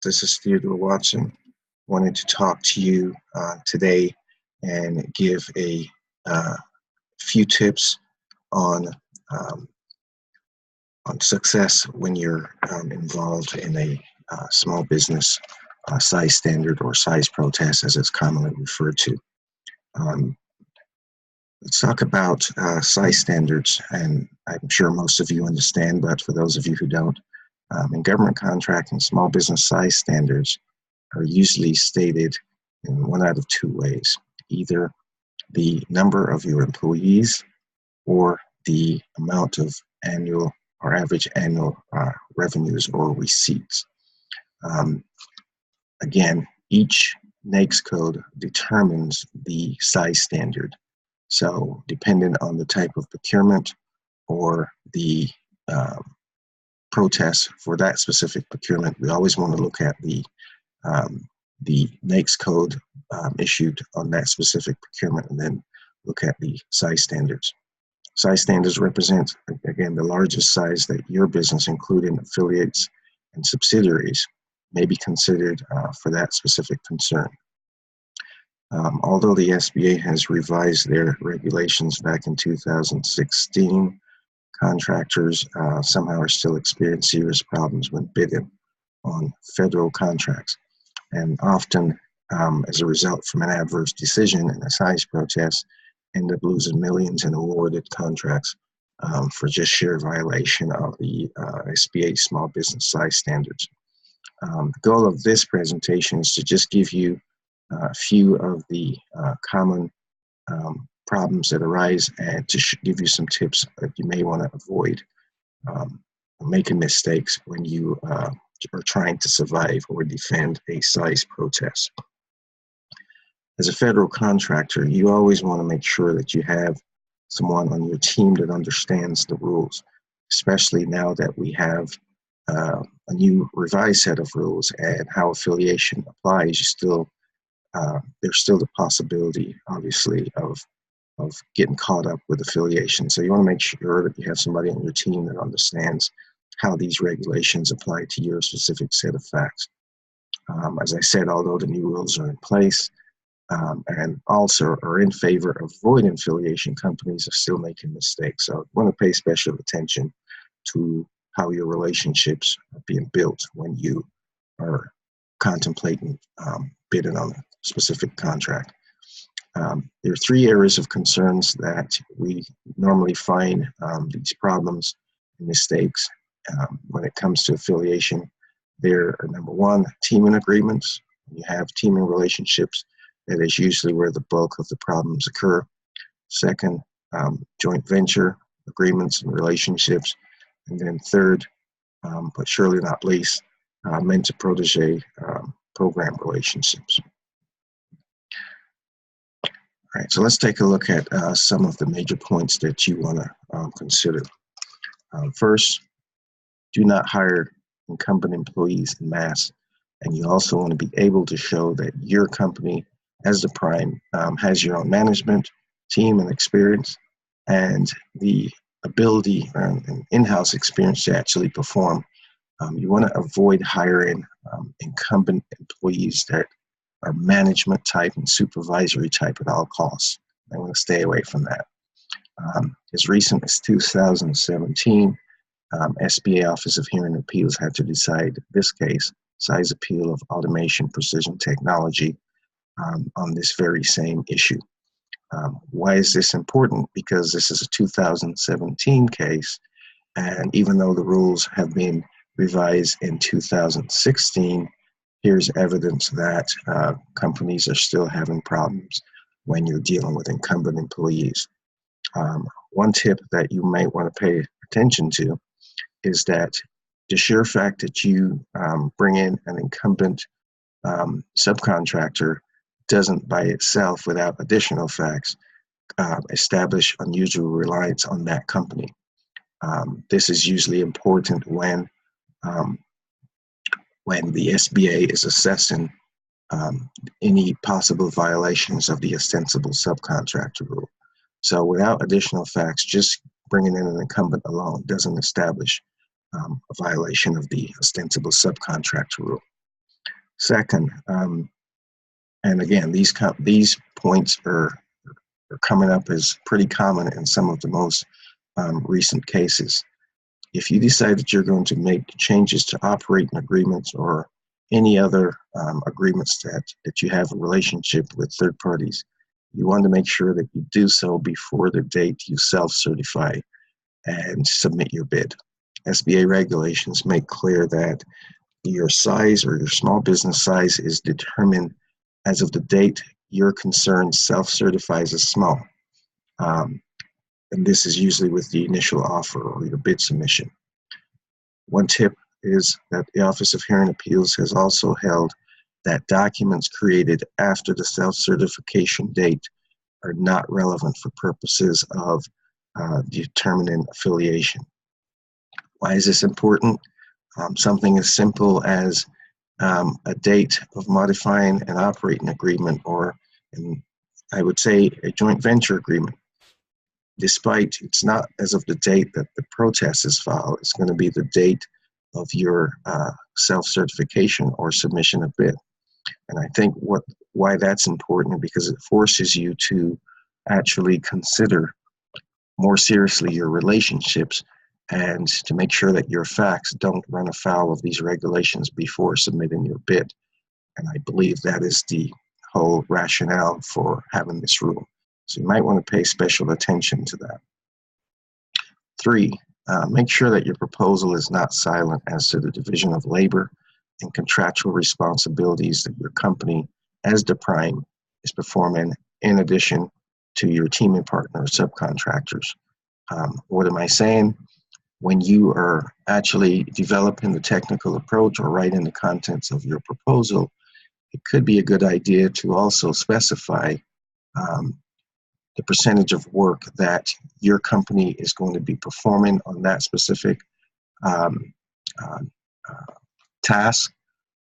This is Theodore Watson. Wanted to talk to you today and give a few tips on success when you're involved in a small business size standard or size protest, as it's commonly referred to. Let's talk about size standards, and I'm sure most of you understand, but for those of you who don't, in government contracting, small business size standards are usually stated in one out of two ways: either the number of your employees or the amount of annual or average annual revenues or receipts. Again, each NAICS code determines the size standard. So depending on the type of procurement or the protest for that specific procurement, we always want to look at the NAICS code issued on that specific procurement and then look at the size standards. Size standards represent, again, the largest size that your business, including affiliates and subsidiaries, may be considered for that specific concern. Although the SBA has revised their regulations back in 2016, contractors somehow are still experiencing serious problems when bidding on federal contracts. And often, as a result from an adverse decision in a size protest, end up losing millions in awarded contracts for just sheer violation of the SBA small business size standards. The goal of this presentation is to just give you a few of the common problems that arise and to give you some tips that you may want to avoid making mistakes when you are trying to survive or defend a size protest. As a federal contractor, you always want to make sure that you have someone on your team that understands the rules, especially now that we have a new revised set of rules and how affiliation applies. There's still the possibility, obviously, of getting caught up with affiliation. So you want to make sure that you have somebody on your team that understands how these regulations apply to your specific set of facts. As I said, although the new rules are in place and also are in favor of avoiding affiliation, companies are still making mistakes. So you want to pay special attention to how your relationships are being built when you are contemplating bidding on a specific contract. There are three areas of concerns that we normally find these problems and mistakes when it comes to affiliation. There are, number one, teaming agreements. When you have teaming relationships, that is usually where the bulk of the problems occur. Second, joint venture agreements and relationships. And then third, but surely not least, mentor-protege program relationships. All right, so let's take a look at some of the major points that you want to consider. First, do not hire incumbent employees en masse, and you also want to be able to show that your company, as the prime, has your own management team and experience and the ability and in-house experience to actually perform. You want to avoid hiring incumbent employees that are management type and supervisory type at all costs. I want to stay away from that. As recent as 2017, SBA Office of Hearing Appeals had to decide this case, size appeal of automation precision technology, on this very same issue. Why is this important? Because this is a 2017 case, and even though the rules have been revised in 2016, here's evidence that companies are still having problems when you're dealing with incumbent employees. One tip that you might want to pay attention to is that the sheer fact that you bring in an incumbent subcontractor doesn't by itself, without additional facts, establish unusual reliance on that company. This is usually important when the SBA is assessing any possible violations of the ostensible subcontractor rule. So without additional facts, just bringing in an incumbent alone doesn't establish a violation of the ostensible subcontractor rule. Second, and again, these points are coming up as pretty common in some of the most recent cases. If you decide that you're going to make changes to operating agreements or any other agreements that you have a relationship with third parties, you want to make sure that you do so before the date you self-certify and submit your bid. SBA regulations make clear that your size or your small business size is determined as of the date your concern self-certifies as small. And this is usually with the initial offer or your bid submission. One tip is that the Office of Hearing Appeals has also held that documents created after the self-certification date are not relevant for purposes of determining affiliation. Why is this important? Something as simple as a date of modifying an operating agreement, or I would say a joint venture agreement. Despite it's not as of the date that the protest is filed, it's going to be the date of your self-certification or submission of bid. And I think why that's important, because it forces you to actually consider more seriously your relationships and to make sure that your facts don't run afoul of these regulations before submitting your bid. And I believe that is the whole rationale for having this rule. So you might want to pay special attention to that. 3, make sure that your proposal is not silent as to the division of labor and contractual responsibilities that your company, as the prime, is performing in addition to your teaming partner or subcontractors. What am I saying? When you are actually developing the technical approach or writing the contents of your proposal, it could be a good idea to also specify the percentage of work that your company is going to be performing on that specific task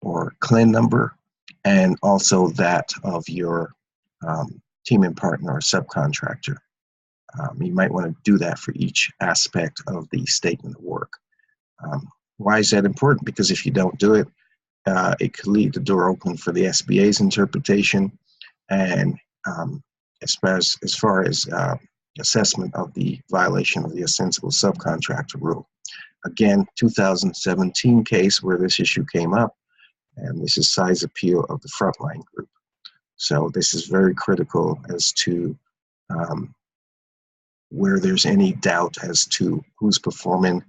or CLIN number, and also that of your teaming partner or subcontractor. You might want to do that for each aspect of the statement of work. Why is that important? Because if you don't do it, it could leave the door open for the SBA's interpretation, and as far as assessment of the violation of the ostensible subcontractor rule. Again, 2017 case where this issue came up, and this is size appeal of the Frontline Group. So this is very critical as to where there's any doubt as to who's performing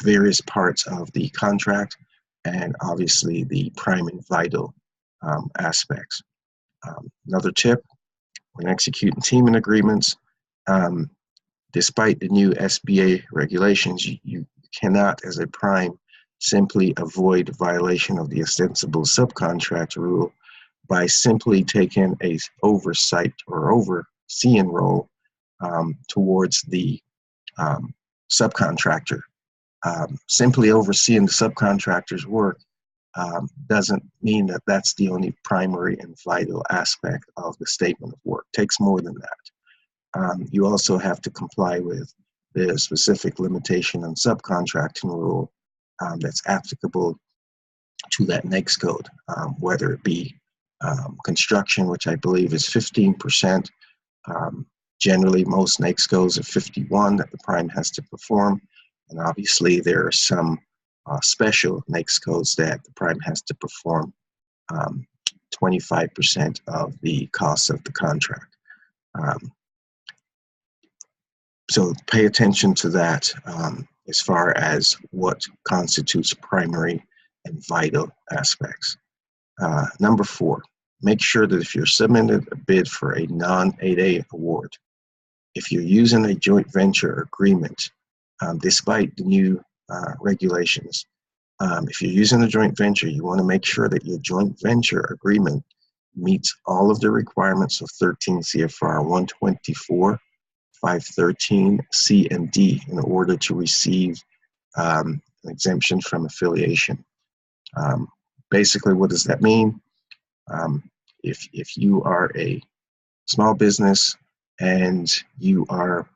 various parts of the contract, and obviously the prime and vital aspects. Another tip, when executing teaming agreements, despite the new SBA regulations, you cannot, as a prime, simply avoid violation of the ostensible subcontractor rule by simply taking a oversight or overseeing role towards the subcontractor. Simply overseeing the subcontractor's work doesn't mean that that's the only primary and vital aspect of the statement of work. It takes more than that. You also have to comply with the specific limitation on subcontracting rule that's applicable to that NAICS code, whether it be construction, which I believe is 15%. Generally, most NAICS codes are 51 that the prime has to perform. And obviously, there are some special NAICS codes that the prime has to perform 25% of the cost of the contract. So pay attention to that as far as what constitutes primary and vital aspects. Number 4, make sure that if you're submitting a bid for a non-8A award, if you're using a joint venture agreement, despite the new regulations, if you're using a joint venture, you want to make sure that your joint venture agreement meets all of the requirements of 13 CFR 124, 513 C and D in order to receive an exemption from affiliation. Basically, what does that mean? If you are a small business and you are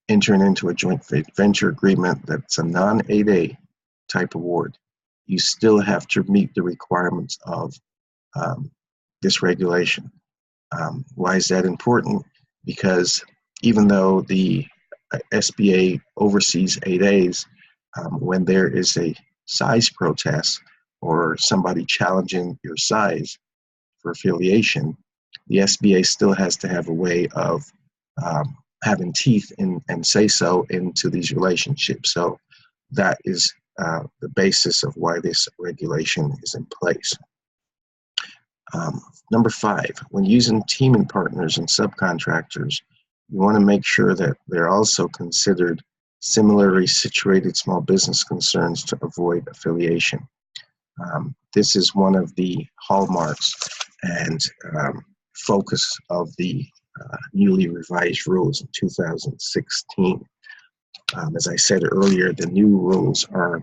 entering into a joint venture agreement that's a non-8A type award, you still have to meet the requirements of this regulation. Why is that important? Because even though the SBA oversees 8As, when there is a size protest or somebody challenging your size for affiliation, the SBA still has to have a way of having teeth and say so into these relationships. So that is the basis of why this regulation is in place. Number 5, when using teaming partners and subcontractors, you want to make sure that they're also considered similarly situated small business concerns to avoid affiliation. This is one of the hallmarks and focus of the newly revised rules in 2016. As I said earlier, the new rules are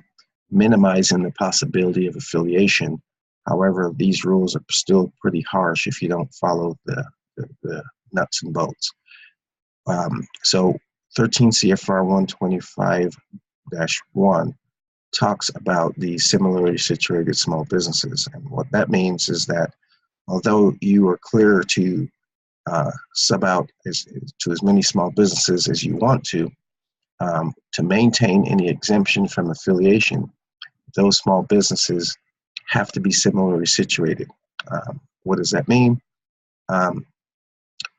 minimizing the possibility of affiliation. However, these rules are still pretty harsh if you don't follow the nuts and bolts. So 13 CFR 125-1 talks about the similarly situated small businesses. And what that means is that although you are clear to sub out to as many small businesses as you want to maintain any exemption from affiliation, those small businesses have to be similarly situated. What does that mean?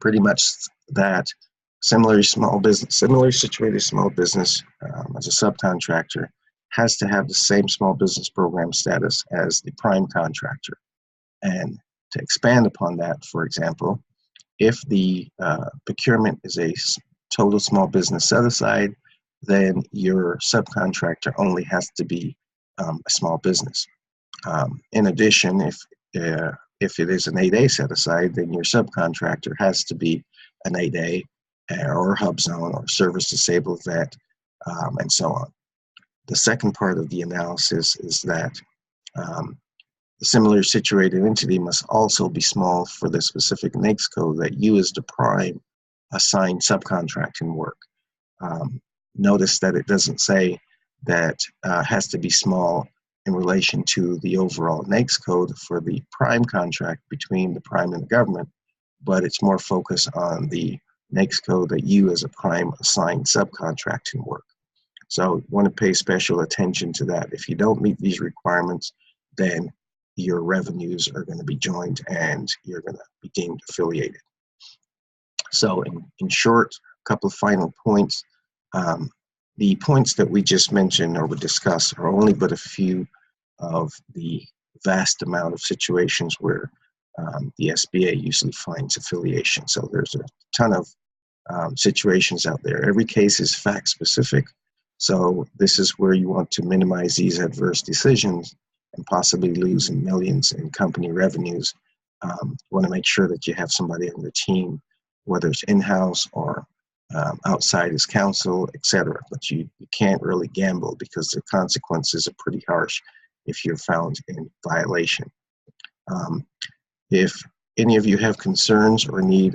Pretty much that similarly situated small business as a subcontractor has to have the same small business program status as the prime contractor. And to expand upon that, for example, if the procurement is a total small business set-aside, then your subcontractor only has to be a small business. In addition, if it is an 8A set-aside, then your subcontractor has to be an 8A or hub zone or service disabled vet, and so on. The second part of the analysis is that the similarly situated entity must also be small for the specific NAICS code that you as the prime assign subcontracting work. Notice that it doesn't say that has to be small in relation to the overall NAICS code for the prime contract between the prime and the government, but it's more focused on the NAICS code that you as a prime assign subcontracting work. So you want to pay special attention to that. If you don't meet these requirements, then your revenues are going to be joined and you're going to be deemed affiliated. So in short, a couple of final points. The points that we just mentioned or we discussed are only but a few of the vast amount of situations where the SBA usually finds affiliation. So there's a ton of situations out there. Every case is fact specific. So this is where you want to minimize these adverse decisions and possibly losing millions in company revenues. You want to make sure that you have somebody on the team, whether it's in-house or outside as counsel, etc. But you can't really gamble because the consequences are pretty harsh if you're found in violation. If any of you have concerns or need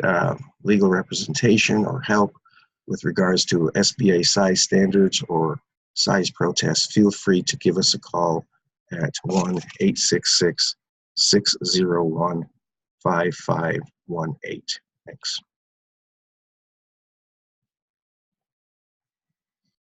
legal representation or help with regards to SBA size standards or size protests, feel free to give us a call at 1-866-601-5518. Thanks.